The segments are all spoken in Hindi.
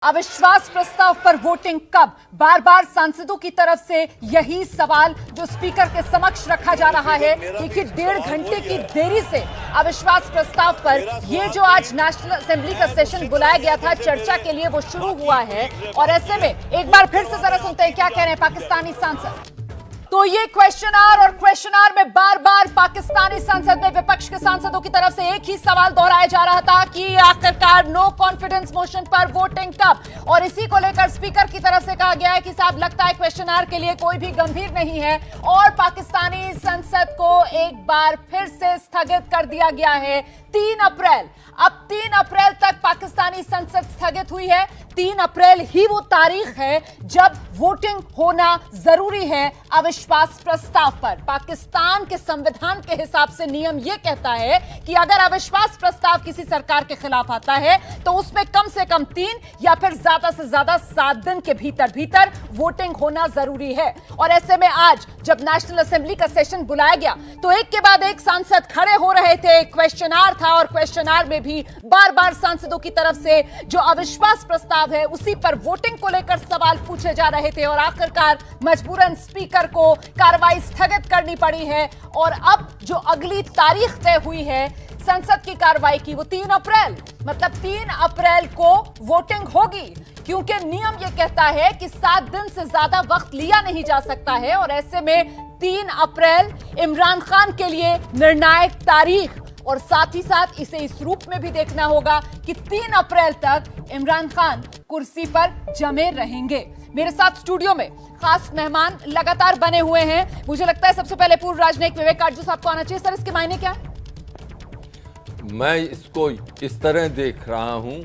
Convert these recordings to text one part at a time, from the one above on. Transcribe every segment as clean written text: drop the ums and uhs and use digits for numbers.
अविश्वास प्रस्ताव पर वोटिंग कब? बार बार सांसदों की तरफ से यही सवाल जो स्पीकर के समक्ष रखा जा रहा है। देखिए 1.5 घंटे की देरी से अविश्वास प्रस्ताव पर ये जो आज नेशनल असेंबली का सेशन बुलाया गया था चर्चा के लिए वो शुरू हुआ है। और ऐसे में एक बार फिर से जरा सुनते हैं क्या कह रहे हैं पाकिस्तानी सांसद। तो ये क्वेश्चन आवर में बार बार पाकिस्तानी संसद में विपक्ष के सांसदों की तरफ से एक ही सवाल दोहराया जा रहा था कि आखिरकार नो कॉन्फिडेंस मोशन पर वोटिंग कब। और इसी को लेकर स्पीकर की तरफ से कहा गया है कि साहब लगता है क्वेश्चन आवर के लिए कोई भी गंभीर नहीं है और पाकिस्तानी संसद को एक बार फिर से स्थगित कर दिया गया है 3 अप्रैल। अब 3 अप्रैल तक पाकिस्तानी संसद स्थगित हुई है। 3 अप्रैल ही वो तारीख है जब वोटिंग होना जरूरी है अविश्वास प्रस्ताव पर। पाकिस्तान के संविधान के हिसाब से नियम यह कहता है कि अगर अविश्वास प्रस्ताव किसी सरकार के खिलाफ आता है तो उसमें कम से कम 3 या फिर ज्यादा से ज्यादा 7 दिन के भीतर वोटिंग होना जरूरी है। और ऐसे में आज जब नेशनल असेंबली का सेशन बुलाया गया तो एक के बाद एक सांसद खड़े हो रहे थे। क्वेश्चन आवर था और क्वेश्चन आवर में भी बार बार सांसदों की तरफ से जो अविश्वास प्रस्ताव है उसी पर वोटिंग को लेकर सवाल पूछे जा रहे थे। और आखिरकार मजबूरन स्पीकर को कार्रवाई स्थगित करनी पड़ी है। और अब जो अगली तारीख तय हुई है संसद की कार्रवाई की वो 3 अप्रैल, मतलब 3 अप्रैल को वोटिंग होगी। क्योंकि नियम यह कहता है कि 7 दिन से ज्यादा वक्त लिया नहीं जा सकता है। और ऐसे में 3 अप्रैल इमरान खान के लिए निर्णायक तारीख और साथ ही साथ इसे इस रूप में भी देखना होगा कि 3 अप्रैल तक इमरान खान कुर्सी पर जमे रहेंगे। मेरे साथ स्टूडियो में खास मेहमान लगातार बने हुए हैं। मुझे लगता है सबसे पहले पूर्व राजनयिक विवेक काटजू साहब को आना चाहिए। सर, इसके मायने क्या है? मैं इसको इस तरह देख रहा हूं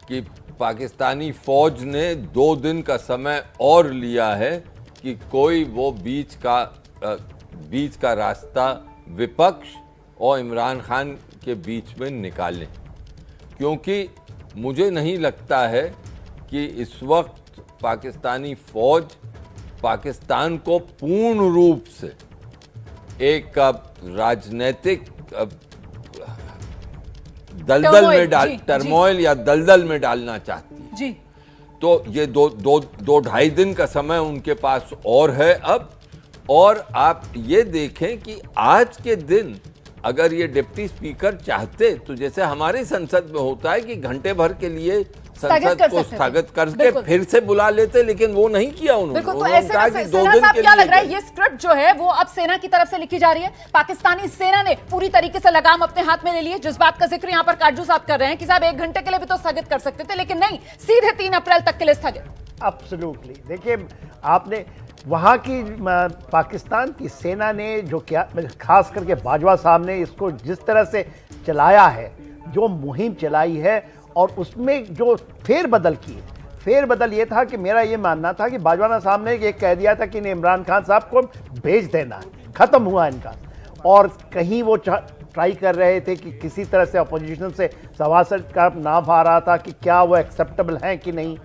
कि पाकिस्तानी फौज ने 2 दिन का समय और लिया है कि कोई वो बीच का रास्ता विपक्ष और इमरान खान के बीच में निकालें। क्योंकि मुझे नहीं लगता है कि इस वक्त पाकिस्तानी फौज पाकिस्तान को पूर्ण रूप से एक राजनीतिक टर्मोइल या दलदल में डालना चाहती है जी। तो ये दो ढाई दिन का समय उनके पास और है अब। और आप ये देखें कि आज के दिन अगर ये डिप्टी स्पीकर चाहते तो जैसे हमारी संसद में होता है कि घंटे भर के लिए संसद को स्थगित करके फिर से बुला लेते, लेकिन वो नहीं किया उन्होंने। तो ऐसे में क्या लग रहा है ये स्क्रिप्ट जो है वो अब सेना की तरफ से लिखी जा रही है। पाकिस्तानी सेना ने पूरी तरीके से लगाम अपने हाथ में ले ली है। जिस बात का जिक्र यहाँ पर काटजू साहब कर रहे हैं कि साहब 1 घंटे के लिए भी तो स्थगित कर सकते थे, लेकिन नहीं, सीधे 3 अप्रैल तक के लिए स्थगित। एब्सोल्युटली। देखिए आपने वहाँ की पाकिस्तान की सेना ने जो किया, खास करके बाजवा साहब ने इसको जिस तरह से चलाया है, जो मुहिम चलाई है और उसमें जो फेरबदल की, फेरबदल ये था कि मेरा ये मानना था कि बाजवा साहब ने ये कह दिया था कि इमरान खान साहब को भेज देना, खत्म हुआ इनका। और कहीं वो ट्राई कर रहे थे कि किसी तरह से अपोजिशन से सभासद का नाम आ रहा था कि क्या वो एक्सेप्टेबल हैं कि नहीं।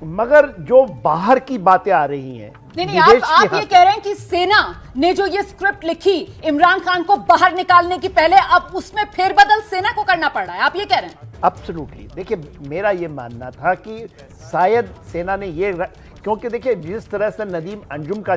मगर जो बाहर की बातें आ रही हैं, नहीं, आप ये कह रहे हैं कि सेना ने जो ये स्क्रिप्ट लिखी इमरान खान को बाहर निकालने की पहले, अब उसमें फेरबदल सेना को करना पड़ रहा है, आप ये कह रहे हैं? एब्सोल्युटली। देखिए मेरा ये मानना था कि शायद सेना ने ये, क्योंकि देखिए जिस तरह से नदीम अंजुम का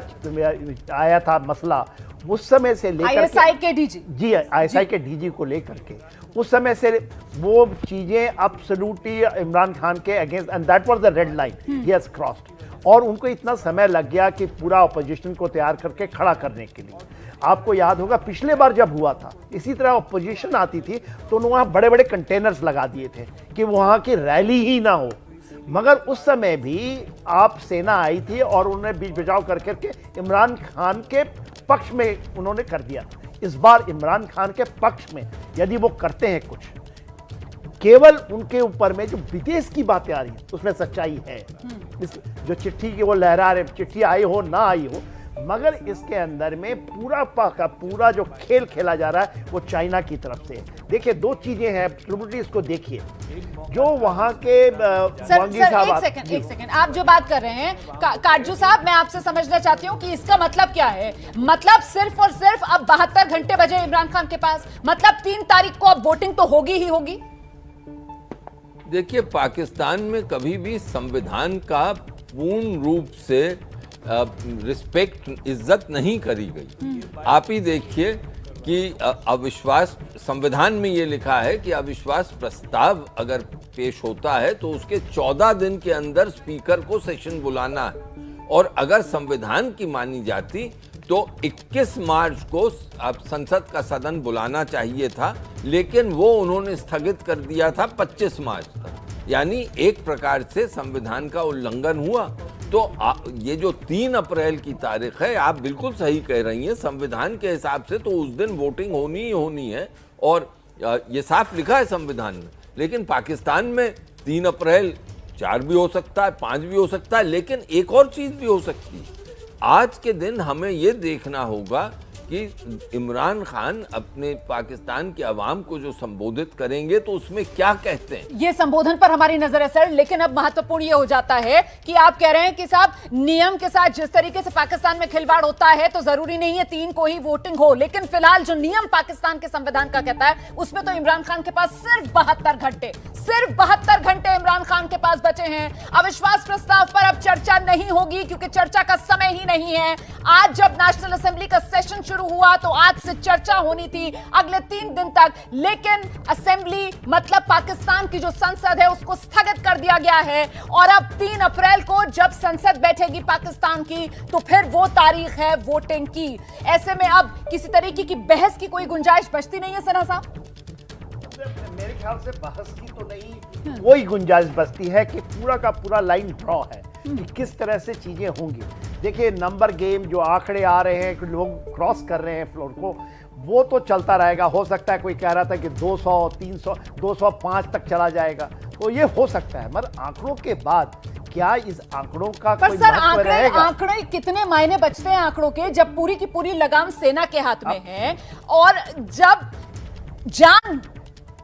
आया था मसला, उस समय से लेकर आईएसआई के डीजी, जी आईएसआई के डीजी को लेकर के उस समय से वो चीजें एब्सोल्युटली इमरान खान के against, and that was the red line he has crossed. और उनको इतना समय लग गया कि पूरा अपोजिशन को तैयार करके खड़ा करने के लिए। आपको याद होगा पिछले बार जब हुआ था इसी तरह अपोजिशन आती थी तो उन्होंने वहाँ बड़े बड़े कंटेनर्स लगा दिए थे कि वहाँ की रैली ही ना हो। मगर उस समय भी आप सेना आई थी और उन्होंने बीच बचाव करके इमरान खान के पक्ष में उन्होंने कर दिया। इस बार इमरान खान के पक्ष में यदि वो करते हैं कुछ, केवल उनके ऊपर में जो विदेश की बातें आ रही हैं उसमें सच्चाई है। जो चिट्ठी की वो लहरा रहे, चिट्ठी आई हो ना आई हो, मगर इसके अंदर में पूरा जो खेल खेला जा रहा है वो चाइना की तरफ से है। देखिए 2 चीजें हैं, इसको देखिए जो वहां के एक सेकंड आप जो बात कर रहे हैं काटजू साहब, मैं आपसे समझना चाहती हूँ कि इसका मतलब क्या है। मतलब सिर्फ और सिर्फ अब 72 घंटे बचे इमरान खान के पास, मतलब 3 तारीख को अब वोटिंग तो होगी ही होगी। देखिए, पाकिस्तान में कभी भी संविधान का पूर्ण रूप से रिस्पेक्ट, इज्जत नहीं करी गई। आप ही देखिए कि अविश्वास, संविधान में ये लिखा है कि अविश्वास प्रस्ताव अगर पेश होता है तो उसके 14 दिन के अंदर स्पीकर को सेशन बुलाना है, और अगर संविधान की मानी जाती तो 21 मार्च को अब संसद का सदन बुलाना चाहिए था, लेकिन वो उन्होंने स्थगित कर दिया था 25 मार्च तक। यानी एक प्रकार से संविधान का उल्लंघन हुआ। तो ये जो 3 अप्रैल की तारीख है, आप बिल्कुल सही कह रही हैं, संविधान के हिसाब से तो उस दिन वोटिंग होनी ही होनी है, और ये साफ लिखा है संविधान में। लेकिन पाकिस्तान में 3 अप्रैल 4 भी हो सकता है, 5 भी हो सकता है, लेकिन एक और चीज भी हो सकती है। आज के दिन हमें ये देखना होगा कि इमरान खान अपने पाकिस्तान के अवाम को जो संबोधित करेंगे तो उसमें क्या कहते हैं। ये संबोधन पर हमारी नजर है सर, लेकिन अब महत्वपूर्ण ये हो जाता है कि आप कह रहे हैं कि साहब नियम के साथ जिस तरीके से पाकिस्तान में खिलवाड़ होता है तो जरूरी नहीं है 3 को ही वोटिंग हो, लेकिन फिलहाल जो नियम पाकिस्तान के संविधान का कहता है उसमें तो इमरान खान के पास सिर्फ 72 घंटे इमरान खान के पास बचे हैं। अविश्वास प्रस्ताव पर अब चर्चा नहीं होगी क्योंकि चर्चा का समय ही नहीं है। आज जब नेशनल असेंबली का सेशन शुरू हुआ तो आज से चर्चा होनी थी अगले 3 दिन तक, लेकिन असेंबली मतलब पाकिस्तान की जो संसद है उसको स्थगित कर दिया गया है, और अब 3 अप्रैल को जब संसद बैठेगी पाकिस्तान की तो फिर वो तारीख है वोटिंग की। ऐसे में अब किसी तरीके की बहस की कोई गुंजाइश बचती नहीं है सना साहब। मेरे ख्याल से बहस की तो नहीं कोई गुंजाइश बचती है कि पूरा का पूरा लाइन ड्रॉ है कि किस तरह से चीजें होंगी। देखिए, नंबर गेम जो आंकड़े आ रहे हैं, लोग क्रॉस कर रहे हैं फ्लोर को, वो तो चलता रहेगा। हो सकता है कोई कह रहा था कि 200, 300, 205 तक चला जाएगा, तो ये हो सकता है, मगर आंकड़ों के बाद क्या इस आंकड़ों का कोई महत्व रहेगा? आंकड़े कितने मायने बचते हैं आंकड़ों के, जब पूरी की पूरी लगाम सेना के हाथ में है और जब जान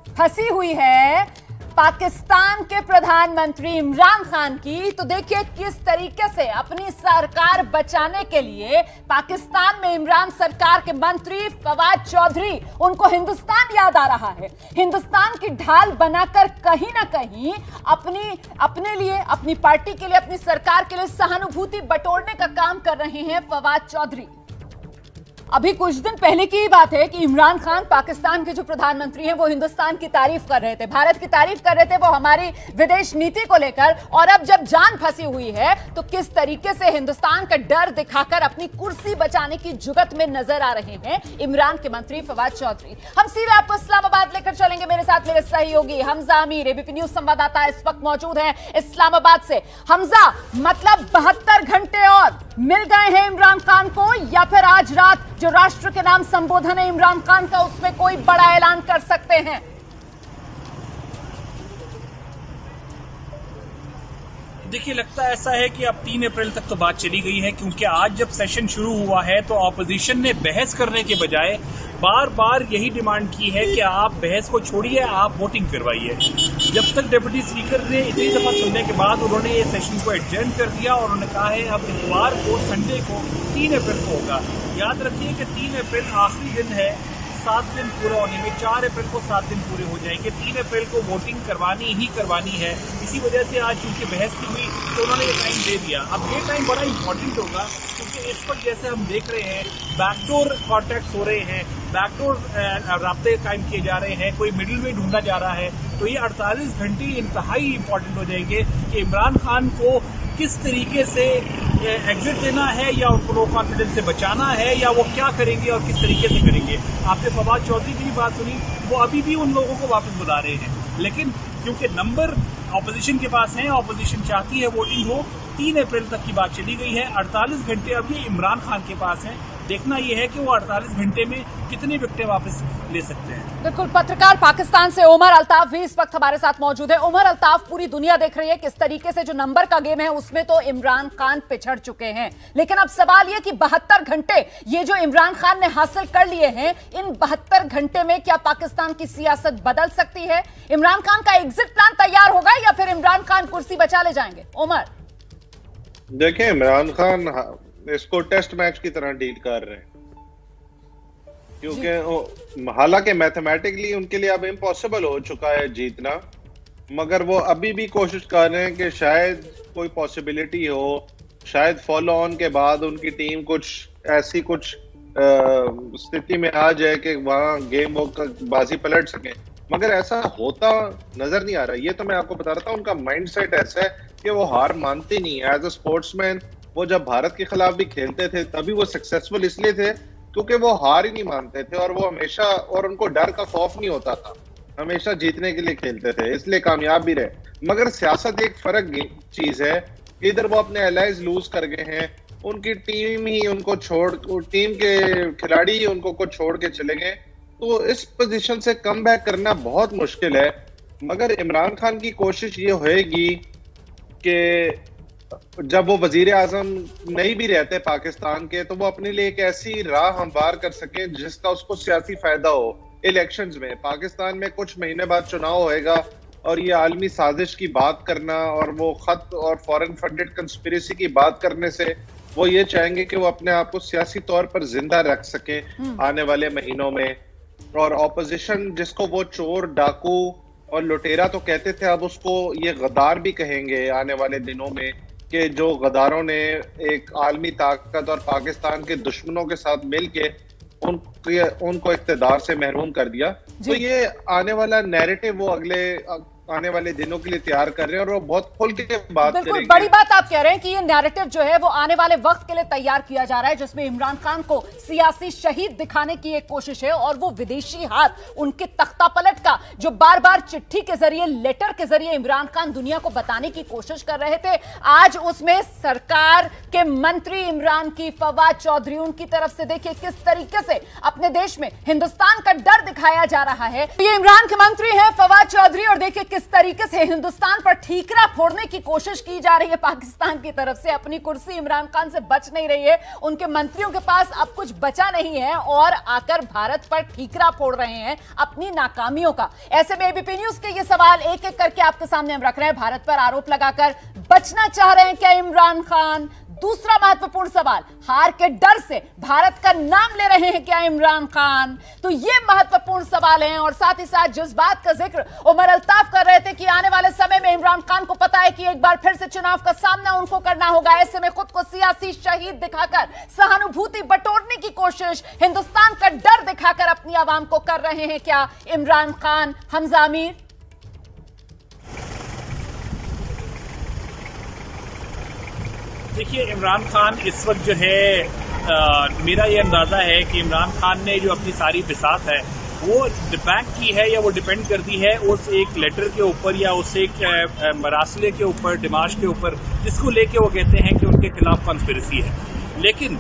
फंसी हुई है पाकिस्तान के प्रधानमंत्री इमरान खान की। तो देखिए किस तरीके से अपनी सरकार बचाने के लिए पाकिस्तान में इमरान सरकार के मंत्री फवाद चौधरी, उनको हिंदुस्तान याद आ रहा है। हिंदुस्तान की ढाल बनाकर कहीं ना कहीं अपने लिए, अपनी पार्टी के लिए, अपनी सरकार के लिए सहानुभूति बटोरने का काम कर रहे हैं फवाद चौधरी। अभी कुछ दिन पहले की ही बात है कि इमरान खान पाकिस्तान के जो प्रधानमंत्री हैं वो हिंदुस्तान की तारीफ कर रहे थे, भारत की तारीफ कर रहे थे, वो हमारी विदेश नीति को लेकर। और अब जब जान फंसी हुई है तो किस तरीके से हिंदुस्तान का डर दिखाकर अपनी कुर्सी बचाने की जुगत में नजर आ रहे हैं इमरान के मंत्री फवाद चौधरी। हम सीधे आपको इस्लामाबाद लेकर चलेंगे, मेरे साथ मेरे सहयोगी हमजा अमीर, एबीपी न्यूज संवाददाता इस वक्त मौजूद हैं इस्लामाबाद से। हमजा, मतलब 72 घंटे और मिल गए हैं इमरान खान को, या फिर आज रात जो राष्ट्र के नाम संबोधन है इमरान खान का उसमें कोई बड़ा ऐलान कर सकते हैं? देखिए, लगता ऐसा है कि अब 3 अप्रैल तक तो बात चली गई है, क्योंकि आज जब सेशन शुरू हुआ है तो ऑपोजिशन ने बहस करने के बजाय बार बार यही डिमांड की है कि आप बहस को छोड़िए, आप वोटिंग करवाइए। जब तक डिप्टी स्पीकर ने इतनी दफा सुनने के बाद उन्होंने ये सेशन को एडजर्न कर दिया और उन्होंने कहा है अब इतवार को, संडे को 3 अप्रैल को होगा। याद रखिए कि 3 अप्रैल आखिरी दिन है 7 दिन पूरे होने में, 4 अप्रैल को 7 दिन पूरे हो जाएंगे। 3 अप्रैल को वोटिंग करवानी ही करवानी है। इसी वजह से आज चूंकि बहस की हुई तो उन्होंने ये टाइम दे दिया। अब ये टाइम बड़ा इंपॉर्टेंट होगा क्योंकि इस वक्त जैसे हम देख रहे हैं बैकडोर कॉन्टैक्ट हो रहे हैं, बैकडोर राब्ते कायम किए जा रहे हैं, कोई मिडिल वे ढूंढा जा रहा है। तो ये 48 घंटे इंतहाई इंपॉर्टेंट हो जाएंगे कि इमरान खान को किस तरीके से एग्जिट देना है या उनको लो कॉन्फिडेंस से बचाना है, या वो क्या करेंगे और किस तरीके से करेंगे। आपने फवाद चौधरी की भी बात सुनी, वो अभी भी उन लोगों को वापस बुला रहे हैं, लेकिन क्योंकि नंबर ऑपोजिशन के पास है, ऑपोजिशन चाहती है वोटिंग हो, 3 अप्रैल तक की बात चली गई है। 48 घंटे अब ये इमरान खान के पास है। देखना यह है कि वो 48 घंटे में कितने विकेट वापस ले सकते हैं। बिल्कुल, पत्रकार पाकिस्तान से उमर अल्ताफ भी इस वक्त हमारे साथ मौजूद है। उमर अल्ताफ, पूरी दुनिया देख रही है किस तरीके से जो नंबर का गेम है उसमें तो इमरान खान पिछड़ चुके हैं, लेकिन अब सवाल यह कि 72 घंटे ये जो इमरान खान ने हासिल कर लिए हैं, इन 72 घंटे में क्या पाकिस्तान की सियासत बदल सकती है? इमरान खान का एग्जिट प्लान तैयार होगा या फिर इमरान खान कुर्सी बचा ले जाएंगे? उमर, देखिए, इमरान खान इसको टेस्ट मैच की तरह डील कर रहे हैं, क्योंकि हालांकि मैथमेटिकली उनके लिए अब इम्पॉसिबल हो चुका है जीतना, मगर वो अभी भी कोशिश कर रहे हैं कि शायद कोई पॉसिबिलिटी हो, शायद फॉलो ऑन के बाद उनकी टीम कुछ ऐसी कुछ स्थिति में आ जाए कि वहां गेम वो बाजी पलट सके, मगर ऐसा होता नजर नहीं आ रहा। ये तो मैं आपको बता रहा था, उनका माइंडसेट ऐसा है कि वो हार मानते नहीं। एज अ स्पोर्ट्समैन वो जब भारत के खिलाफ भी खेलते थे तभी वो सक्सेसफुल इसलिए थे क्योंकि वो हार ही नहीं मानते थे, और वो हमेशा, और उनको डर का खौफ नहीं होता था, हमेशा जीतने के लिए खेलते थे, इसलिए कामयाब भी रहे। मगर सियासत एक फर्क चीज है, इधर वो अपने एलाइज लूज कर गए हैं, उनकी टीम ही उनको टीम के खिलाड़ी ही उनको को छोड़ के चले गए, तो इस पोजीशन से कम बैक करना बहुत मुश्किल है। मगर इमरान खान की कोशिश ये होएगी कि जब वो वजीर आजम नहीं भी रहते पाकिस्तान के, तो वो अपने लिए एक ऐसी राह हमवार कर सकें जिसका उसको सियासी फायदा हो। इलेक्शंस में पाकिस्तान में कुछ महीने बाद चुनाव होएगा, और ये आलमी साजिश की बात करना और वो खत और फॉरेन फंडेड कंस्पिरेसी की बात करने से वो ये चाहेंगे कि वो अपने आप को सियासी तौर पर जिंदा रख सके आने वाले महीनों में। और ऑपोजिशन जिसको वो चोर, डाकू और लुटेरा तो कहते थे, अब उसको ये गद्दार भी कहेंगे आने वाले दिनों में, कि जो गद्दारों ने एक आलमी ताकत और पाकिस्तान के दुश्मनों के साथ मिलके उनको इख्तिदार से महरूम कर दिया। तो ये आने वाला नैरेटिव वो अगले आने वाले दिनों के लिए तैयार कर रहे हैं, और वो बहुत खुल के बात करेंगे। बिल्कुल बड़ी बात आप कह रहे हैं कि ये नैरेटिव जो है वो आने वाले वक्त के लिए तैयार किया जा रहा है, जिसमें इमरान खान को सियासी शहीद दिखाने की एक कोशिश है, और वो विदेशी हाथ, उनके तख्ता पलट का जो बार बार चिट्ठी के जरिए, लेटर के जरिए इमरान खान दुनिया को बताने की कोशिश कर रहे थे, आज उसमें सरकार के मंत्री इमरान की फवाद चौधरी, उनकी तरफ से देखिए किस तरीके से अपने देश में हिंदुस्तान का डर दिखाया जा रहा है। ये इमरान के मंत्री हैं फवाद चौधरी, और देखिए किस तरीके से हिंदुस्तान पर ठीकरा फोड़ने की कोशिश की जा रही है पाकिस्तान की तरफ से। अपनी कुर्सी इमरान खान से बच नहीं रही है, उनके मंत्रियों के पास अब कुछ बचा नहीं है, और आकर भारत पर ठीकरा फोड़ रहे हैं अपनी नाकामियों का। ऐसे में एबीपी न्यूज के ये सवाल एक एक करके आपके सामने हम रख रहे हैं। भारत पर आरोप लगाकर बचना चाह रहे हैं क्या इमरान खान? दूसरा महत्वपूर्ण सवाल, हार के डर से भारत का नाम ले रहे हैं क्या इमरान खान? तो ये महत्वपूर्ण सवाल हैं। और साथ ही साथ जिस बात का जिक्र उमर अल्ताफ कर रहे थे कि आने वाले समय में इमरान खान को पता है कि एक बार फिर से चुनाव का सामना उनको करना होगा, ऐसे में खुद को सियासी शहीद दिखाकर सहानुभूति बटोरने की कोशिश, हिंदुस्तान का डर दिखाकर अपनी आवाम को कर रहे हैं क्या इमरान खान? हमजा अमीर। देखिए, इमरान खान इस वक्त जो है मेरा ये अंदाजा है कि इमरान खान ने जो अपनी सारी बिसात है वो बैंक की है, या वो डिपेंड करती है उस एक लेटर के ऊपर, या उस एक मरासले के ऊपर, डिमाश के ऊपर, जिसको लेके वो कहते हैं कि उनके खिलाफ कॉन्स्पिरेसी है। लेकिन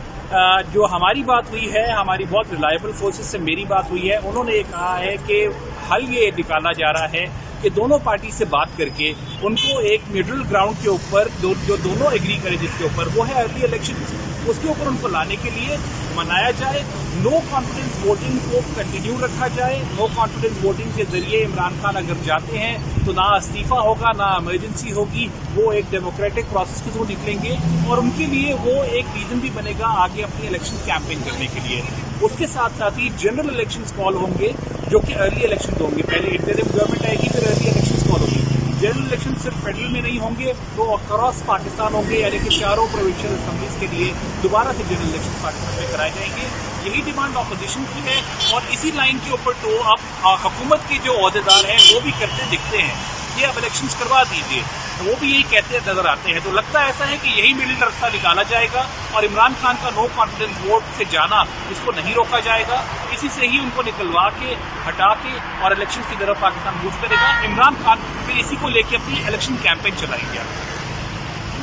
जो हमारी बात हुई है, हमारी बहुत रिलायबल सोर्सेज से मेरी बात हुई है, उन्होंने ये कहा है कि हल ये निकाला जा रहा है कि दोनों पार्टी से बात करके उनको एक मिडिल ग्राउंड के ऊपर जो दोनों एग्री करें जिसके ऊपर, वो है अर्ली इलेक्शन, उसके ऊपर उनको लाने के लिए मनाया जाए। नो कॉन्फिडेंस वोटिंग को कंटिन्यू रखा जाए। नो कॉन्फिडेंस वोटिंग के जरिए इमरान खान अगर जाते हैं तो ना इस्तीफा होगा, ना इमरजेंसी होगी, वो एक डेमोक्रेटिक प्रोसेस के थ्रू निकलेंगे, और उनके लिए वो एक रीजन भी बनेगा आगे अपनी इलेक्शन कैंपेन करने के लिए। उसके साथ साथ ही जनरल इलेक्शंस कॉल होंगे, जो कि अर्ली इलेक्शन होंगे। पहले इंटरिम गवर्नमेंट आएगी, फिर अर्ली इलेक्शंस कॉल होंगी। जनरल इलेक्शन सिर्फ फेडरल में नहीं होंगे, तो अक्रॉस पाकिस्तान होंगे, यानी कि चारों प्रोविंशियल असेंबलीज के लिए दोबारा से जनरल इलेक्शन पाकिस्तान में कराए जाएंगे। यही डिमांड ऑपोजिशन की है, और इसी लाइन के ऊपर तो अब हुकूमत के जो ओहदेदार हैं वो भी करते दिखते हैं कि अब इलेक्शंस करवा दीजिए, तो वो भी यही कहते नजर आते हैं। तो लगता है ऐसा है कि यही मिडिल रास्ता निकाला जाएगा, और इमरान खान का नो कॉन्फिडेंस वोट से जाना, इसको नहीं रोका जाएगा। इसी से ही उनको निकलवा के, हटा के, और इलेक्शन की तरफ पाकिस्तान मूव करेगा। इमरान खान फिर इसी को लेके अपनी इलेक्शन कैंपेन चलाएंगे।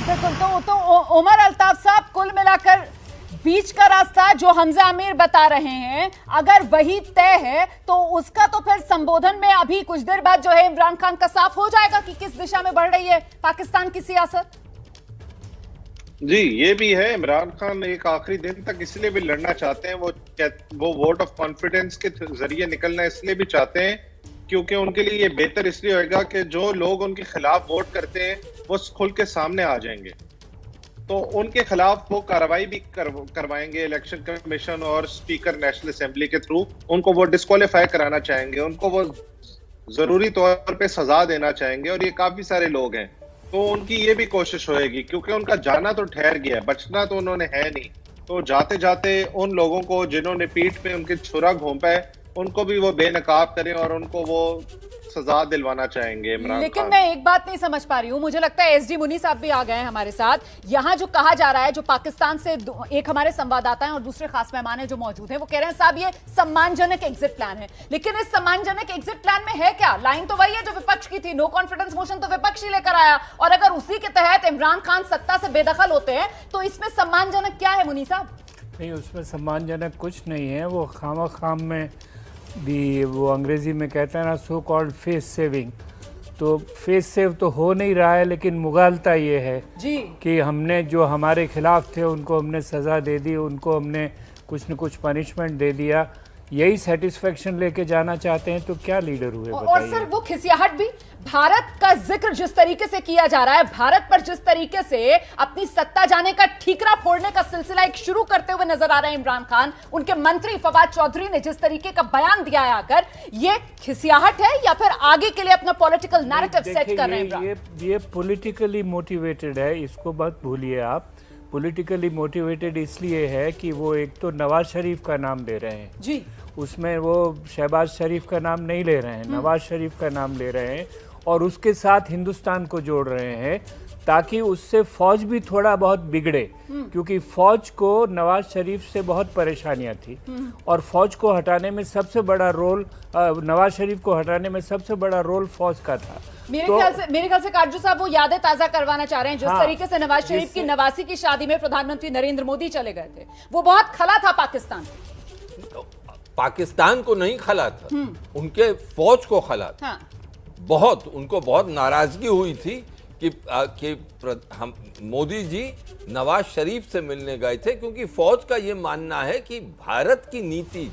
बिल्कुल। तो उमर अल्ताफ साहब, कुल मिलाकर बीच का रास्ता जो हमजा अमीर बता रहे हैं, अगर वही तय है तो उसका तो फिर संबोधन में अभी कुछ देर बाद जो है इमरान खान का साफ हो जाएगा कि किस दिशा में बढ़ रही है पाकिस्तान की सियासत। जी, ये भी है। इमरान खान एक आखिरी दिन तक इसलिए भी लड़ना चाहते हैं, वो वोट ऑफ कॉन्फिडेंस के जरिए निकलना इसलिए भी चाहते हैं क्योंकि उनके लिए ये बेहतर इसलिए होगा कि जो लोग उनके खिलाफ वोट करते हैं वो खुल के सामने आ जाएंगे, तो उनके खिलाफ वो कार्रवाई भी करवाएंगे। इलेक्शन कमीशन और स्पीकर नेशनल असेंबली के थ्रू उनको वो डिस्क्वालीफाई कराना चाहेंगे, उनको वो जरूरी तौर पे सजा देना चाहेंगे, और ये काफी सारे लोग हैं, तो उनकी ये भी कोशिश होएगी, क्योंकि उनका जाना तो ठहर गया, बचना तो उन्होंने है नहीं। तो जाते जाते उन लोगों को जिन्होंने पीठ पे उनके छुरा घोंपा है, उनको भी वो बेनकाब करें और उनको वो सजा दिलवाना चाहेंगे इमरान लेकिन खान। मैं एक बात नहीं समझ पा रही हूं, मुझे लगता है एसडी मुनी साहब भी आ गए हैं हमारे साथ। यहां जो कहा जा रहा है, जो पाकिस्तान से एक हमारे संवाददाता हैं और दूसरे खास मेहमान हैं जो मौजूद हैं, वो कह रहे हैं साहब ये सम्मानजनक एग्जिट प्लान है। लेकिन इस सम्मानजनक एग्जिट प्लान में है क्या? लाइन तो वही है जो विपक्ष की थी, नो कॉन्फिडेंस मोशन तो विपक्ष ही लेकर आया, और अगर उसी के तहत इमरान खान सत्ता से बेदखल होते हैं तो इसमें सम्मानजनक क्या है मुनी साहब? नहीं, उसमें सम्मानजनक कुछ नहीं है। वो खाम में भी, वो अंग्रेजी में कहते हैं ना, सो कॉल्ड फेस सेविंग, तो फेस सेव तो हो नहीं रहा है, लेकिन मुगालता ये है जी कि हमने जो हमारे खिलाफ थे उनको हमने सज़ा दे दी, उनको हमने कुछ न कुछ पनिशमेंट दे दिया। यही सेटिस्फेक्शन लेके जाना चाहते हैं तो क्या लीडर हुए और बताइए। सर वो खिसियाहट भी, भारत का जिक्र जिस तरीके से किया जा रहा है, भारत पर जिस तरीके से अपनी सत्ता जाने का ठीकरा फोड़ने का सिलसिला एक शुरू करते हुए नजर आ रहे हैं इमरान खान, उनके मंत्री फवाद चौधरी ने जिस तरीके का बयान दिया है आकर, ये खिसियाहट है या फिर आगे के लिए अपना पॉलिटिकल नैरेटिव सेट कर रहे हैं इमरान? ये पॉलिटिकली मोटिवेटेड है, इसको मत भूलिए आप। पॉलिटिकली मोटिवेटेड इसलिए है कि वो एक तो नवाज शरीफ का नाम ले रहे हैं जी, उसमें वो शहबाज शरीफ का नाम नहीं ले रहे हैं, नवाज शरीफ का नाम ले रहे हैं, और उसके साथ हिंदुस्तान को जोड़ रहे हैं ताकि उससे फौज भी थोड़ा बहुत बिगड़े, क्योंकि फौज को नवाज शरीफ से बहुत परेशानियां थी, और फौज को हटाने में सबसे बड़ा रोल, नवाज शरीफ को हटाने में सबसे बड़ा रोल फौज का था। मेरे ख्याल से काजू साहब वो यादें ताजा करवाना चाह रहे हैं जिस तरीके से नवाज शरीफ की नवासी की शादी में प्रधानमंत्री नरेंद्र मोदी चले गए थे, वो बहुत खला था पाकिस्तान। पाकिस्तान को नहीं खला था, उनके फौज को खला था। हाँ। बहुत उनको बहुत नाराजगी हुई थी कि हम मोदी जी नवाज शरीफ से मिलने गए थे, क्योंकि फौज का ये मानना है कि भारत की नीति,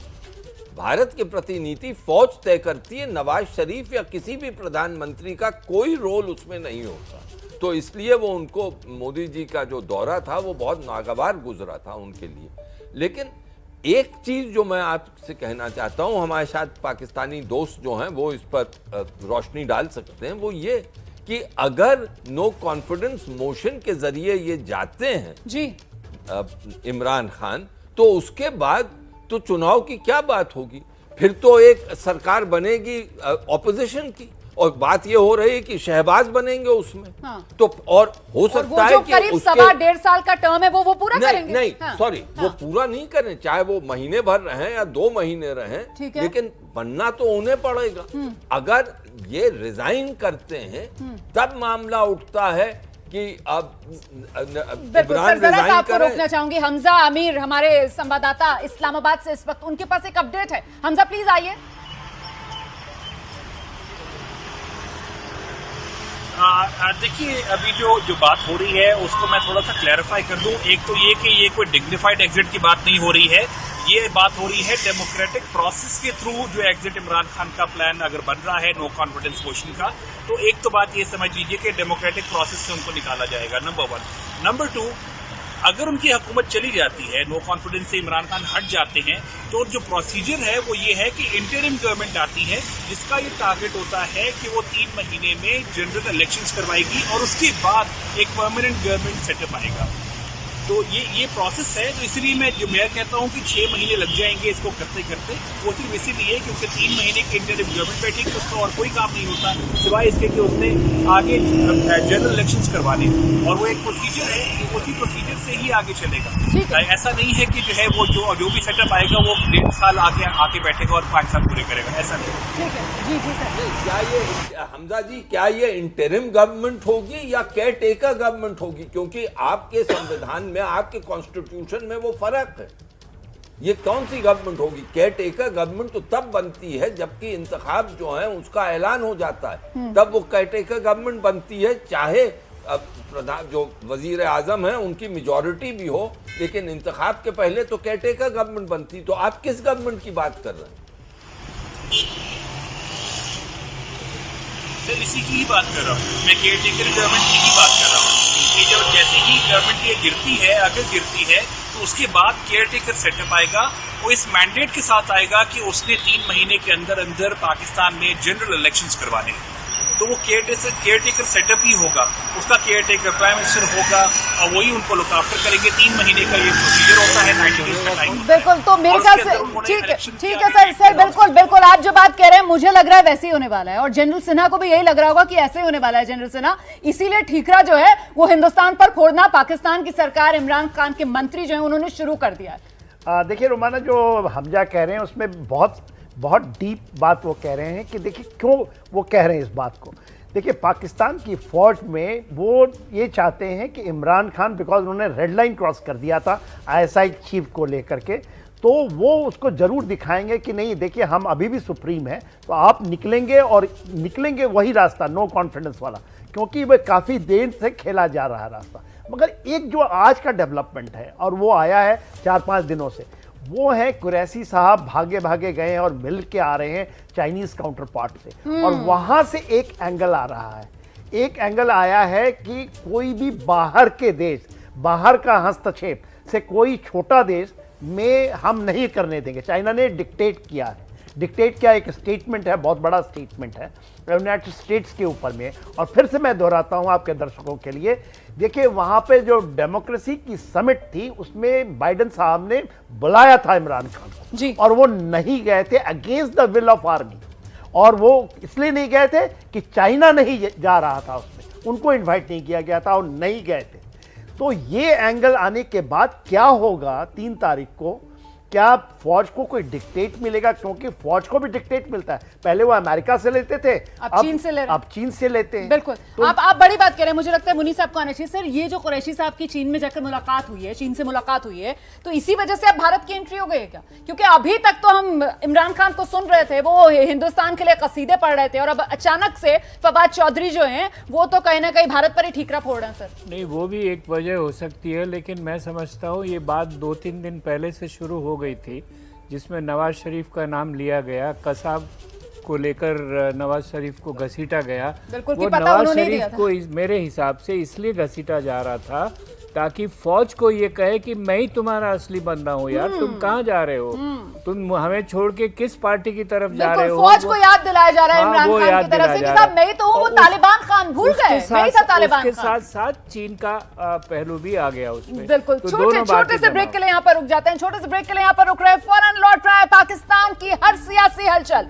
भारत के प्रति नीति फौज तय करती है, नवाज शरीफ या किसी भी प्रधानमंत्री का कोई रोल उसमें नहीं होता। तो इसलिए वो उनको, मोदी जी का जो दौरा था वो बहुत नागवार गुजरा था उनके लिए। लेकिन एक चीज जो मैं आपसे कहना चाहता हूं, हमारे साथ पाकिस्तानी दोस्त जो हैं वो इस पर रोशनी डाल सकते हैं, वो ये कि अगर नो कॉन्फिडेंस मोशन के जरिए ये जाते हैं जी इमरान खान, तो उसके बाद तो चुनाव की क्या बात होगी? फिर तो एक सरकार बनेगी ऑपोजिशन की, और बात ये हो रही है कि शहबाज बनेंगे उसमें। हाँ। तो और हो सकता है कि करीब 1.5 साल का टर्म है वो पूरा करेंगे। नहीं, हाँ। सॉरी, वो पूरा नहीं करें, चाहे वो महीने भर रहें या 2 महीने रहें, लेकिन बनना तो उन्हें पड़ेगा। अगर ये रिजाइन करते हैं तब मामला उठता है कि अब इमरान जरा आपको रोकना चाहूंगी। हमजा आमिर हमारे संवाददाता इस्लामाबाद से इस वक्त, उनके पास एक अपडेट है। हमजा प्लीज आइए। देखिए, अभी जो बात हो रही है उसको मैं थोड़ा सा क्लैरिफाई कर दूं। एक तो ये कि ये कोई डिग्निफाइड एग्जिट की बात नहीं हो रही है, ये बात हो रही है डेमोक्रेटिक प्रोसेस के थ्रू जो एग्जिट इमरान खान का प्लान अगर बन रहा है नो कॉन्फिडेंस मोशन का, तो एक तो बात ये समझ लीजिए कि डेमोक्रेटिक प्रोसेस से उनको निकाला जाएगा, नंबर 1। नंबर 2, अगर उनकी हुकूमत चली जाती है, नो कॉन्फिडेंस से इमरान खान हट जाते हैं, तो जो प्रोसीजर है वो ये है कि इंटरिम गवर्नमेंट आती है, जिसका ये टारगेट होता है कि वो 3 महीने में जनरल इलेक्शंस करवाएगी और उसके बाद एक परमानेंट गवर्नमेंट सेटअप आएगा। तो ये प्रोसेस है। तो इसलिए मैं कहता हूं कि 6 महीने लग जाएंगे इसको करते करते। वो सिर्फ इसीलिए क्योंकि 3 महीने की इंटरिम गवर्नमेंट बैठेगी, उसका और कोई काम नहीं होता सिवाय इसके कि उसने आगे जनरल इलेक्शंस करवाने, और वो एक प्रोसीजर है, उसी प्रोसीजर से ही आगे चलेगा। ऐसा नहीं है कि जो है वो जो भी सेटअप आएगा वो 1.5 साल आके बैठेगा और 5 साल पूरे करेगा, ऐसा नहीं। ठीक है जी जी सर। क्या ये हमजा जी, क्या ये इंटरिम गवर्नमेंट होगी या केयर टेकर गवर्नमेंट होगी? क्योंकि आपके संविधान में, आपके कॉन्स्टिट्यूशन में वो फर्क है। ये कौन सी गवर्नमेंट होगी? केयर टेकर गवर्नमेंट तो तब बनती है जबकि इंतखाब जो है उसका ऐलान हो जाता है, तब वो केयर टेकर गवर्नमेंट बनती है, चाहे प्रधान जो वजीर आजम है उनकी मेजॉरिटी भी हो, लेकिन इंतखाब के पहले तो केयर टेकर गवर्नमेंट बनती। तो आप किस गवर्नमेंट की बात कर रहे हैं? इसी की ही बात कर रहा हूँ मैं, केयर टेकर गवर्नमेंट की ही बात कर रहा हूँ। ये जब जैसे ही गवर्नमेंट ये गिरती है, अगर गिरती है, तो उसके बाद केयर टेकर सेटअप आएगा वो इस मैंडेट के साथ आएगा कि उसने 3 महीने के अंदर अंदर पाकिस्तान में जनरल इलेक्शंस करवाने हैं। तो वो केयर टेकर सेटअप ही होगा, उसका केयर टेकर प्राइम मिनिस्टर होगा और वही उनको लुक आफ्टर करेंगे। 3 महीने का ये प्रोसीजर होता है, 90 डेज का टाइम। बिल्कुल, तो मेरे ख्याल से ठीक है सर, बिल्कुल आप जो बात कह रहे हैं मुझे लग रहा है वैसे ही होने वाला है, और जनरल सिन्हा को भी यही लग रहा होगा कि ऐसे ही होने वाला है जनरल सिन्हा। इसीलिए ठीकरा जो है वो हिंदुस्तान पर फोड़ना पाकिस्तान की सरकार, इमरान खान के मंत्री जो है उन्होंने शुरू कर दिया है। देखिए रोमाना, जो हमजा कह रहे हैं उसमें बहुत डीप बात वो कह रहे हैं कि देखिए क्यों वो कह रहे हैं इस बात को। देखिए पाकिस्तान की फौज में वो ये चाहते हैं कि इमरान खान, बिकॉज उन्होंने रेड लाइन क्रॉस कर दिया था ISI चीफ को लेकर के, तो वो उसको जरूर दिखाएंगे कि नहीं देखिए हम अभी भी सुप्रीम है, तो आप निकलेंगे और निकलेंगे वही रास्ता, नो कॉन्फिडेंस वाला, क्योंकि वह काफ़ी देर से खेला जा रहा रास्ता। मगर एक जो आज का डेवलपमेंट है और वो आया है 4-5 दिनों से, वो है कुरैशी साहब भागे गए हैं और मिल के आ रहे हैं चाइनीज काउंटर पार्ट से, और वहां से एक एंगल आ रहा है, एक एंगल आया है कि कोई भी बाहर के देश, बाहर का हस्तक्षेप से कोई छोटा देश में हम नहीं करने देंगे। चाइना ने डिक्टेट किया है, डिक्टेट क्या एक स्टेटमेंट है, बहुत बड़ा स्टेटमेंट है यूनाइटेड स्टेट्स के ऊपर में। और फिर से मैं दोहराता हूं आपके दर्शकों के लिए, देखिए वहां पे जो डेमोक्रेसी की समिट थी उसमें बाइडेन साहब ने बुलाया था इमरान खान को जी, और वो नहीं गए थे against the will of army, और वो इसलिए नहीं गए थे कि चाइना नहीं जा रहा था उसमें, उनको इन्वाइट नहीं किया गया था और नहीं गए थे। तो ये एंगल आने के बाद क्या होगा 3 तारीख को, क्या फौज को कोई डिक्टेट मिलेगा? क्योंकि फौज को भी डिक्टेट मिलता है, पहले वो अमेरिका से लेते थे, अब चीन से ले रहे हैं। अब चीन से लेते हैं। बिल्कुल, तो आप बड़ी बात कह रहे हैं। मुझे लगता है मुनीस साहब को आना चाहिए। सर, ये जो कुरैशी साहब की चीन में जाकर मुलाकात हुई है, चीन से मुलाकात हुई है, तो इसी वजह से अब भारत की एंट्री हो गई है क्या? क्योंकि अभी तक तो हम इमरान खान को सुन रहे थे, वो हिंदुस्तान के लिए कसीदे पढ़ रहे थे, और अब अचानक से फवाद चौधरी जो है वो तो कहीं ना कहीं भारत पर ही ठीकरा फोड़ रहे हैं। सर नहीं, वो भी एक वजह हो सकती है, लेकिन मैं समझता हूँ ये बात 2-3 दिन पहले से शुरू हो गई थी, जिसमें नवाज शरीफ का नाम लिया गया, कसाब को लेकर नवाज शरीफ को घसीटा गया। वो नवाज शरीफ को मेरे हिसाब से इसलिए घसीटा जा रहा था ताकि फौज को ये कहे कि मैं ही तुम्हारा असली बंदा हूँ यार, तुम कहाँ जा रहे हो, तुम हमें छोड़ के किस पार्टी की तरफ जा रहे हो। फौज को याद दिलाया जा रहा है इमरान खान की तरफ से कि साहब मैं ही तो हूँ, वो तालिबान खान भूल गए, मैं ही था तालिबान खान। उसके साथ साथ चीन का पहलू भी आ गया उसमें। बिल्कुल, छोटे से ब्रेक के लिए यहाँ पर रुक जाते हैं, छोटे से ब्रेक के लिए यहाँ पर रुक रहे हैं, फौरन लौट रहा है पाकिस्तान की हर सियासी हलचल।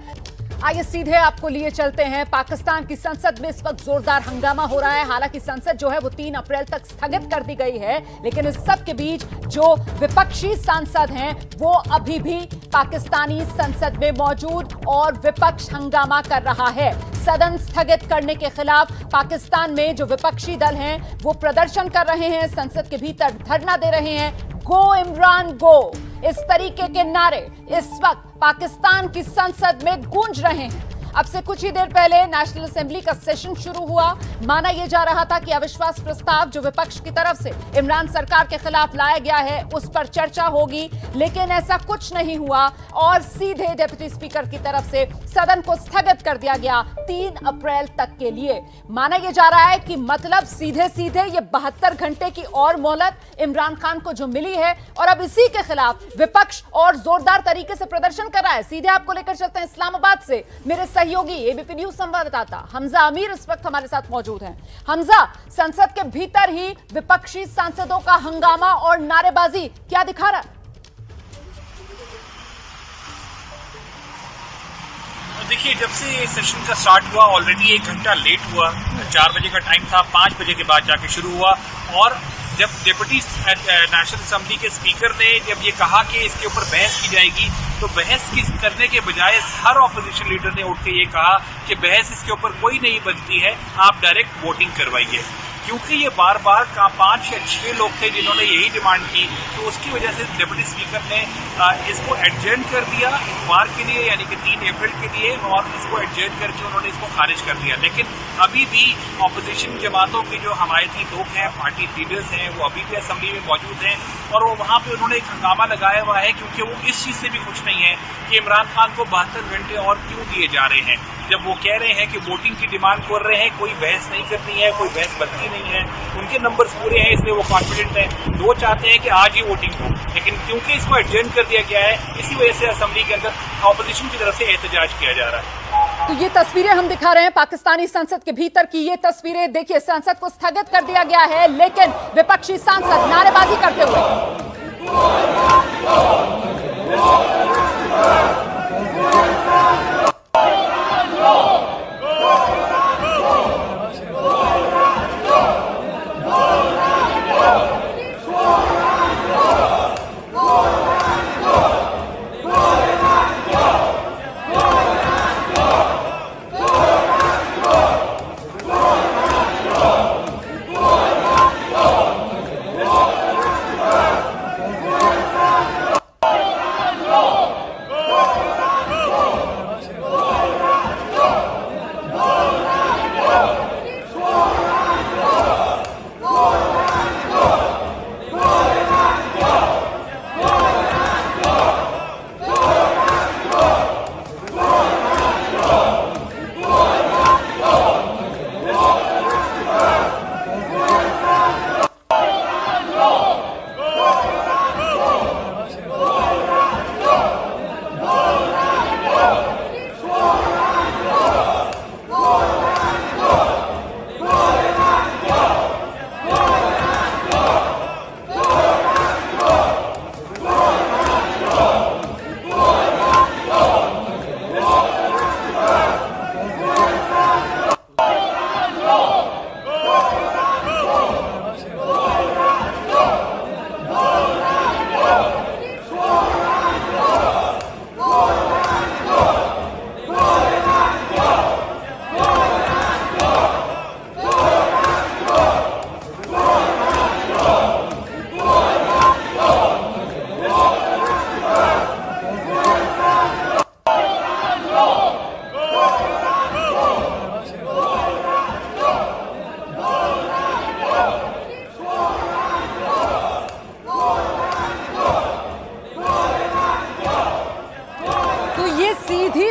आइए सीधे आपको लिए चलते हैं। पाकिस्तान की संसद में इस वक्त जोरदार हंगामा हो रहा है। हालांकि संसद जो है वो 3 अप्रैल तक स्थगित कर दी गई है, लेकिन इस सब के बीच जो विपक्षी सांसद हैं वो अभी भी पाकिस्तानी संसद में मौजूद और विपक्ष हंगामा कर रहा है। सदन स्थगित करने के खिलाफ पाकिस्तान में जो विपक्षी दल हैं वो प्रदर्शन कर रहे हैं, संसद के भीतर धरना दे रहे हैं। गो इमरान गो, इस तरीके के नारे इस वक्त पाकिस्तान की संसद में गूंज रहे हैं। अब से कुछ ही देर पहले नेशनल असेंबली का सेशन शुरू हुआ। माना यह जा रहा था कि अविश्वास प्रस्ताव जो विपक्ष की तरफ से इमरान सरकार के खिलाफ लाया गया है उस पर चर्चा होगी, लेकिन ऐसा कुछ नहीं हुआ और सीधे डिप्टी स्पीकर की तरफ से सदन को स्थगित कर दिया गया 3 अप्रैल तक के लिए। माना यह जा रहा है कि मतलब सीधे सीधे ये 72 घंटे की और मोहलत इमरान खान को जो मिली है, और अब इसी के खिलाफ विपक्ष और जोरदार तरीके से प्रदर्शन कर रहा है। सीधे आपको लेकर चलते हैं इस्लामाबाद से। मेरे सहयोगी एबीपी न्यूज संवाददाता हमजा अमीर इस वक्त हमारे साथ मौजूद हैं। हमजा, संसद के भीतर ही विपक्षी सांसदों का हंगामा और नारेबाजी क्या दिखा रहा है? देखिए, जब से सेशन का स्टार्ट हुआ ऑलरेडी 1 घंटा लेट हुआ। 4 बजे का टाइम था, 5 बजे के बाद जाके शुरू हुआ। और जब डिप्टी नेशनल असेंबली के स्पीकर ने जब ये कहा कि इसके ऊपर बहस की जाएगी, तो बहस करने के बजाय हर ऑपोजिशन लीडर ने उठ के ये कहा कि बहस इसके ऊपर कोई नहीं बनती है, आप डायरेक्ट वोटिंग करवाइए। क्योंकि ये बार बार 5 या 6 लोग थे जिन्होंने यही डिमांड की, तो उसकी वजह से डिप्टी स्पीकर ने इसको एडजर्न कर दिया इतवार के लिए, यानी कि 3 अप्रैल के लिए, और इसको एडजर्न करके उन्होंने इसको खारिज कर दिया। लेकिन अभी भी ऑपोजिशन जमातों के जो हमायती लोग हैं, पार्टी लीडर्स हैं, वो अभी भी असेंबली में मौजूद हैं, और वो वहां पे उन्होंने एक हंगामा लगाया हुआ है, क्योंकि वो इस चीज से भी खुश नहीं है कि इमरान खान को 72 घंटे और क्यों दिए जा रहे हैं। जब वो कह रहे हैं कि वोटिंग की डिमांड कर रहे हैं, कोई बहस नहीं करनी है, कोई बहस बनती नहीं है, उनके नंबर्स पूरे हैं इसलिए वो कॉन्फिडेंट हैं। वो चाहते हैं कि आज ही वोटिंग हो, लेकिन क्योंकि इसको एडजर्न कर दिया गया है, इसी वजह से असेंबली के अंदर ऑपोजिशन की तरफ से एहतजाज किया जा रहा है। तो ये तस्वीरें हम दिखा रहे हैं पाकिस्तानी संसद के भीतर की। ये तस्वीरें देखिए, संसद को स्थगित कर दिया गया है, लेकिन विपक्षी सांसद नारेबाजी करते हुए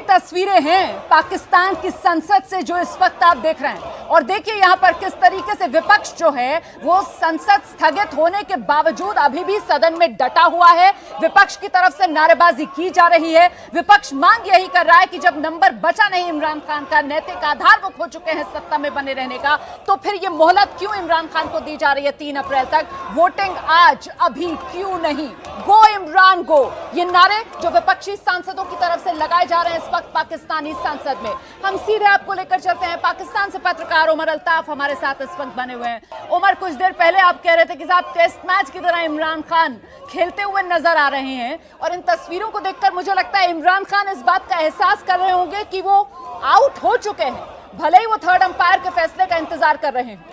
तस्वीरें हैं पाकिस्तान की संसद से जो इस वक्त आप देख रहे हैं। और देखिए यहां पर किस तरीके से विपक्ष जो है वो संसद स्थगित होने के बावजूद अभी भी सदन में डटा हुआ है। विपक्ष की तरफ से नारेबाजी की जा रही है। विपक्ष मांग यही कर रहा है कि जब नंबर बचा नहीं इमरान खान का, नैतिक आधार वो खो चुके हैं सत्ता में बने रहने का, तो फिर ये मोहलत क्यों इमरान खान को दी जा रही है 3 अप्रैल तक? वोटिंग आज, अभी क्यों नहीं? गो इमरान गो, ये नारे जो विपक्षी सांसदों की तरफ से लगाए जा रहे हैं इस वक्त पाकिस्तानी संसद में। हम सीधे आपको लेकर चलते हैं पाकिस्तान से। पत्रकार उमर अल्ताफ हमारे साथ इस वक्त बने हुए हैं। उमर, कुछ देर पहले आप कह रहे थे कि साहब टेस्ट मैच की तरह इमरान खान खेलते हुए नजर आ रहे हैं, और इन तस्वीरों को देखकर मुझे लगता है इमरान खान इस बात का एहसास कर रहे होंगे कि वो आउट हो चुके हैं, भले ही वो थर्ड अंपायर के फैसले का इंतजार कर रहे हैं।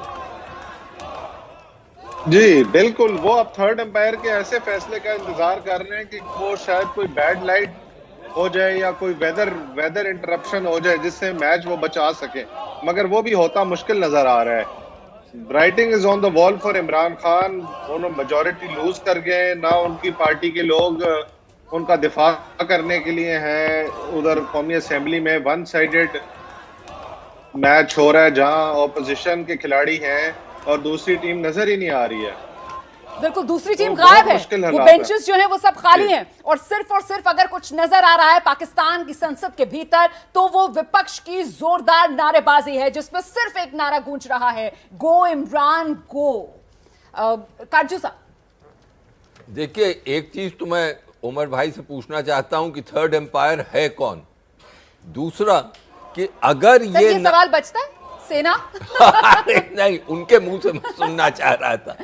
जी बिल्कुल, वो अब थर्ड अंपायर के ऐसे फैसले का इंतजार कर रहे हैं कि वो शायद कोई बैड लाइट हो जाए या कोई वेदर इंटरप्शन हो जाए जिससे मैच वो बचा सके, मगर वो भी होता मुश्किल नजर आ रहा है। Writing is on the wall for Imran Khan. उन्होंने मेजोरिटी लूज कर गए, ना उनकी पार्टी के लोग उनका दिफा करने के लिए हैं। उधर कौमी असेंबली में वन साइडेड मैच हो रहा है जहां ऑपोजिशन के खिलाड़ी हैं और दूसरी टीम नजर ही नहीं आ रही है। बिल्कुल, दूसरी टीम गायब है, वो बेंचेस जो हैं वो सब खाली हैं, और सिर्फ अगर कुछ नजर आ रहा है पाकिस्तान की संसद के भीतर तो वो विपक्ष की जोरदार नारेबाजी है जिसमें सिर्फ एक नारा गूंज रहा है, गो इमरान गो। काजू साहब, देखिए एक चीज तो मैं उमर भाई से पूछना चाहता हूं कि थर्ड एम्पायर है कौन। दूसरा कि अगर ये सवाल बचता है सेना नहीं, उनके मुंह से मैं सुनना चाह रहा था।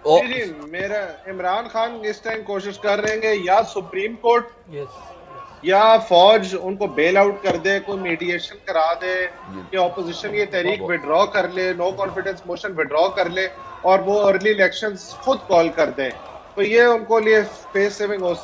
जी, मेरा इमरान खान इस टाइम कोशिश कर रहे हैं या सुप्रीम कोर्ट या फौज उनको बेल आउट कर दे, कोई मीडिएशन करा दे कि ऑपोजिशन ये तहरीक विड्रॉ कर ले, नो कॉन्फिडेंस मोशन विड्रॉ कर ले और वो अर्ली इलेक्शंस खुद कॉल कर दें, तो ये उनको लिए स्पेस सेविंग हो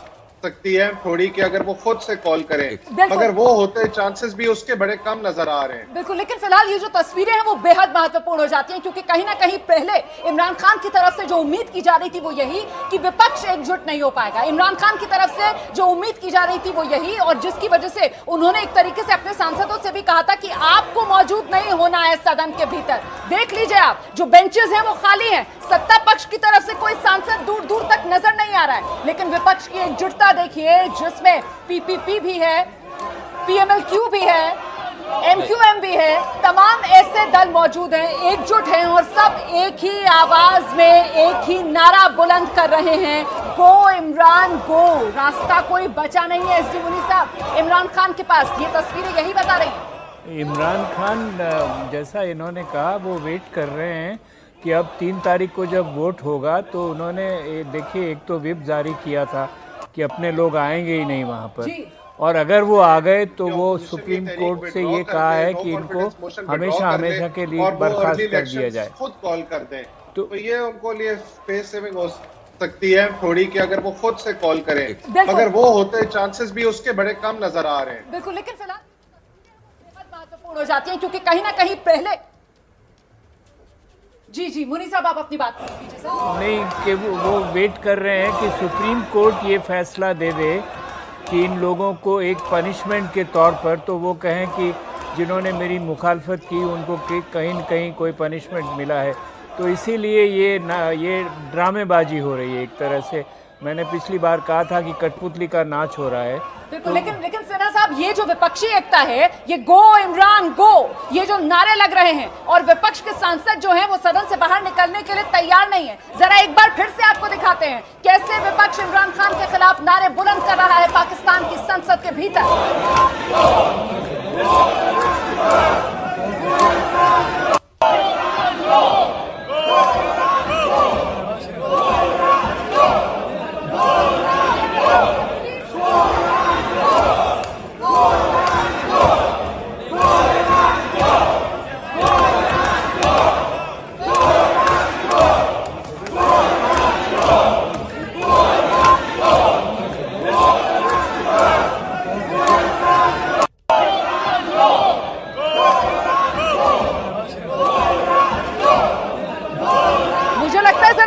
सकती है थोड़ी कि अगर वो खुद से कॉल करें, बिल्कुल। मगर वो होते चांसेस भी उसके बड़े कम नजर आ रहे हैं। बिल्कुल, लेकिन फिलहाल ये जो तस्वीरें हैं वो बेहद महत्वपूर्ण हो जाती हैं, क्योंकि कहीं ना कहीं पहले इमरान खान की तरफ से जो उम्मीद की जा रही थी वो यही कि विपक्ष एकजुट नहीं हो पाएगा। इमरान खान की तरफ से जो उम्मीद की जा रही थी वो यही, और जिसकी वजह से उन्होंने एक तरीके से अपने सांसदों से भी कहा था कि आपको मौजूद नहीं होना है सदन के भीतर। देख लीजिए आप, जो बेंचेस हैं वो खाली हैं, सत्ता पक्ष की तरफ से कोई सांसद दूर दूर तक नजर नहीं आ रहा है, लेकिन विपक्ष की एकजुटता देखिए, जिसमें पीपीपी भी है, पीएमएलक्यू भी है, एमक्यूएम भी है, तमाम ऐसे दल मौजूद हैं, एकजुट हैं और सब एक ही आवाज में एक ही नारा बुलंद कर रहे हैं, गो इमरान गो। रास्ता कोई बचा नहीं है एसडी मुनीर साहब इमरान खान के पास, ये तस्वीरें यही बता रही हैं। इमरान खान जैसा इन्होंने कहा वो वेट कर रहे हैं कि अब 3 तारीख को जब वोट होगा तो उन्होंने देखिए एक तो व्हिप जारी किया था कि अपने लोग आएंगे ही नहीं वहाँ पर, और अगर वो आ गए तो वो सुप्रीम कोर्ट से ये कहा है कि इनको हमेशा हमेशा के लिए बर्खास्त कर दिया जाए। खुद कॉल कर दें तो ये उनको लिए स्पेस सेविंग हो सकती है थोड़ी कि अगर वो खुद से कॉल करें, मगर वो होते चांसेस भी उसके बड़े कम नजर आ रहे हैं। बिल्कुल, लेकिन फिलहाल महत्वपूर्ण हो जाती हैं, क्योंकि कहीं ना कहीं पहले जी मुनीर साहब आप अपनी बात कीजिए सर। नहीं कि वो वेट कर रहे हैं कि सुप्रीम कोर्ट ये फैसला दे दे कि इन लोगों को एक पनिशमेंट के तौर पर, तो वो कहें कि जिन्होंने मेरी मुखालफत की उनको कहीं न कहीं कोई पनिशमेंट मिला है। तो इसीलिए ये ड्रामेबाजी हो रही है एक तरह से। मैंने पिछली बार कहा था कि कठपुतली का नाच हो रहा है। बिल्कुल, लेकिन सिन्हा साहब, ये जो विपक्षी एकता है, ये गो इमरान गो, ये जो नारे लग रहे हैं और विपक्ष के सांसद जो हैं वो सदन से बाहर निकलने के लिए तैयार नहीं है। जरा एक बार फिर से आपको दिखाते हैं कैसे विपक्ष इमरान खान के खिलाफ नारे बुलंद कर रहा है पाकिस्तान की संसद के भीतर।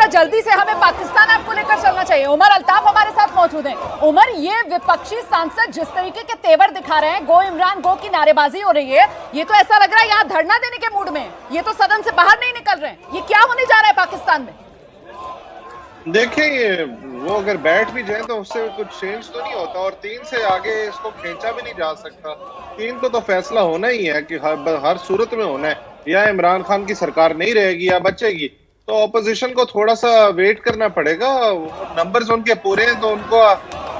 जल्दी से हमें पाकिस्तान ऐप को लेकर चलना चाहिए। उमर अल्ताफ हमारे साथ मौजूद हैं। उमर, ये विपक्षी सांसद जिस तरीके के तेवर दिखा रहे हैं, गो इमरान गो की नारेबाजी हो रही है, ये तो ऐसा लग रहा है यहाँ धरना देने के मूड में, ये तो सदन से बाहर नहीं निकल रहे हैं। ये क्या होने जा रहा है पाकिस्तान में? देखिए, वो अगर बैठ भी जाए तो उससे कुछ चेंज तो नहीं होता, और 3 से आगे इसको खींचा भी नहीं जा सकता। 3 को तो फैसला होना ही है कि हर सूरत में होना है, या इमरान खान की सरकार नहीं रहेगी या बचेगी। तो ऑपोजिशन को थोड़ा सा वेट करना पड़ेगा। नंबर्स उनके पूरे हैं तो उनको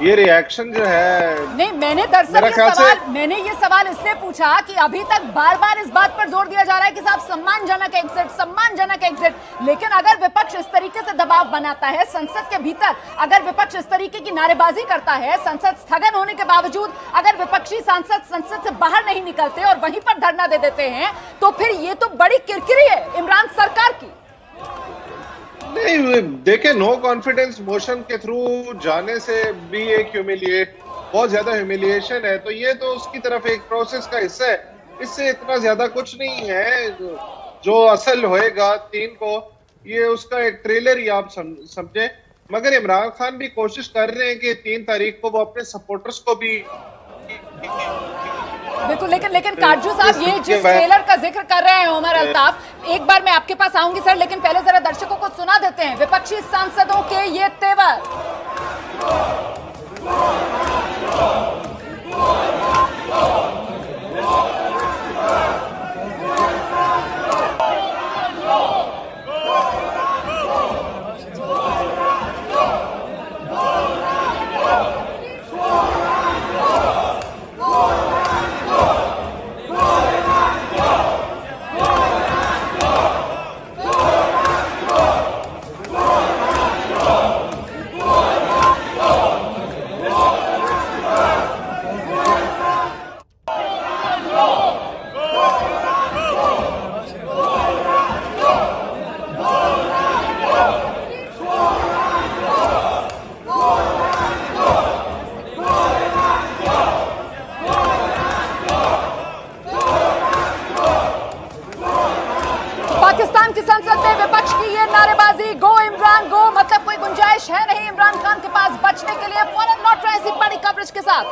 ये रिएक्शन जो है नहीं, मैंने दरअसल मैंने ये सवाल इसलिए पूछा कि अभी तक बार बार इस बात पर जोर दिया जा रहा है कि साहब सम्मानजनक एग्जिट, सम्मानजनक एग्जिट, लेकिन अगर विपक्ष इस तरीके से दबाव बनाता है संसद के भीतर, अगर विपक्ष इस तरीके की नारेबाजी करता है, संसद स्थगन होने के बावजूद अगर विपक्षी सांसद संसद से बाहर नहीं निकलते और वहीं पर धरना दे देते हैं, तो फिर ये तो बड़ी किरकिरी है इमरान सरकार की। नहीं, देखे, नो कॉन्फिडेंस मोशन के थ्रू जाने से भी एक बहुत ज्यादा ह्यूमिलिएशन है, तो ये तो उसकी तरफ एक प्रोसेस का हिस्सा है। इससे इतना ज्यादा कुछ नहीं है। जो असल होएगा 3 को, ये उसका एक ट्रेलर ही आप समझे। मगर इमरान खान भी कोशिश कर रहे हैं कि 3 तारीख को वो अपने सपोर्टर्स को भी बिल्कुल, लेकिन काजू साहब, ये जिस ट्रेलर का जिक्र कर रहे हैं उमर अल्ताफ, एक बार मैं आपके पास आऊंगी सर, लेकिन पहले जरा दर्शकों को सुना देते हैं विपक्षी सांसदों के ये तेवर। गुंजाइश है नहीं इमरान खान के पास बचने के लिए। फौरन लौट रहे हैं इसी बड़ी कवरेज के साथ।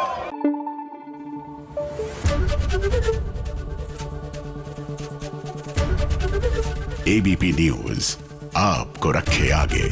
एबीपी न्यूज आपको रखे आगे।